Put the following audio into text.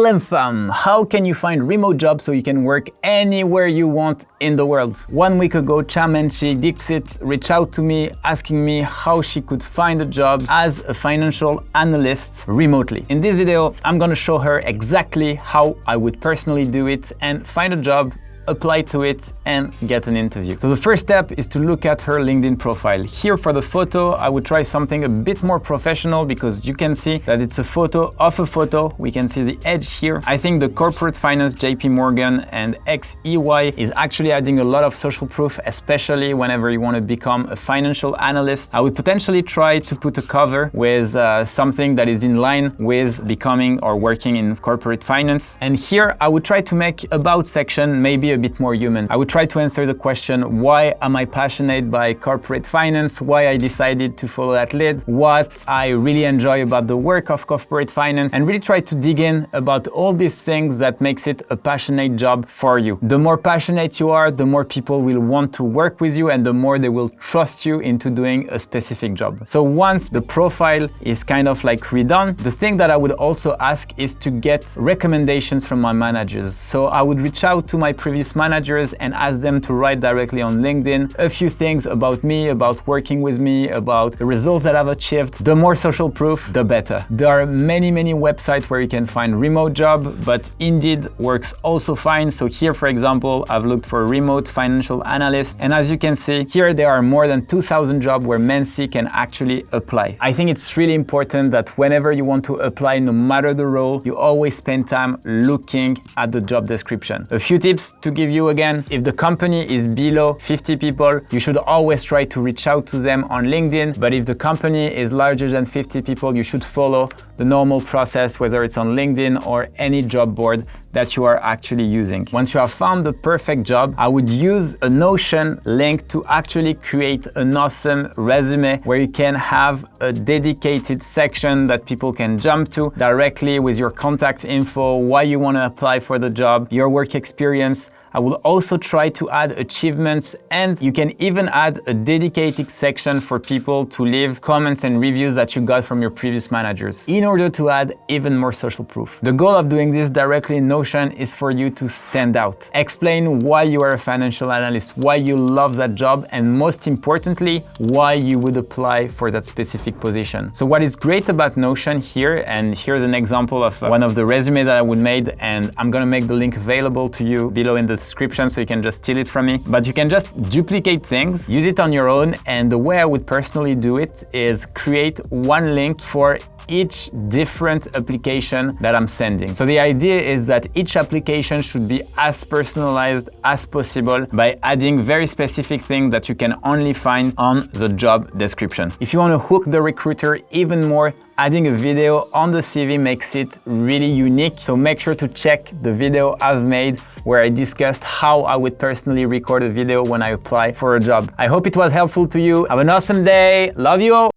Fam, how can you find remote jobs so you can work anywhere you want in the world? 1 week ago, Chamenchi Dixit reached out to me asking me how she could find a job as a financial analyst remotely. In this video, I'm gonna show her exactly how I would personally do it and find a job, apply to it and get an interview. So the first step is to look at her LinkedIn profile. Here for the photo, I would try something a bit more professional because you can see that it's a photo of a photo. We can see the edge here. I think the corporate finance JP Morgan and XEY is actually adding a lot of social proof, especially whenever you want to become a financial analyst. I would potentially try to put a cover with something that is in line with becoming or working in corporate finance. And here I would try to make about section maybe a bit more human. I would try to answer the question, why am I passionate by corporate finance? Why I decided to follow that lead? What I really enjoy about the work of corporate finance, and really try to dig in about all these things that makes it a passionate job for you. The more passionate you are, the more people will want to work with you and the more they will trust you into doing a specific job. So once the profile is kind of like redone, the thing that I would also ask is to get recommendations from my managers. So I would reach out to my previous managers and ask them to write directly on LinkedIn a few things about me, about working with me, about the results that I've achieved. The more social proof, the better. There are many websites where you can find remote job, but Indeed works also fine. So here, for example, I've looked for a remote financial analyst, and as you can see, here there are more than 2,000 jobs where Mensi can actually apply. I think it's really important that whenever you want to apply, no matter the role, you always spend time looking at the job description. A few tips to give you again: if the company is below 50 people, you should always try to reach out to them on LinkedIn. But if the company is larger than 50 people, you should follow the normal process, whether it's on LinkedIn or any job board that you are actually using. Once you have found the perfect job, I would use a Notion link to actually create an awesome resume where you can have a dedicated section that people can jump to directly with your contact info, why you want to apply for the job, your work experience. I will also try to add achievements, and you can even add a dedicated section for people to leave comments and reviews that you got from your previous managers in order to add even more social proof. The goal of doing this directly in Notion is for you to stand out. Explain why you are a financial analyst, why you love that job, and most importantly, why you would apply for that specific position. So what is great about Notion here, and here's an example of one of the resumes that I would made, and I'm gonna make the link available to you below in the description so you can just steal it from me. But you can just duplicate things, use it on your own, and the way I would personally do it is create one link for each different application that I'm sending. So the idea is that each application should be as personalized as possible by adding very specific things that you can only find on the job description. If you want to hook the recruiter even more, adding a video on the CV makes it really unique. So make sure to check the video I've made where I discussed how I would personally record a video when I apply for a job. I hope it was helpful to you. Have an awesome day. Love you all.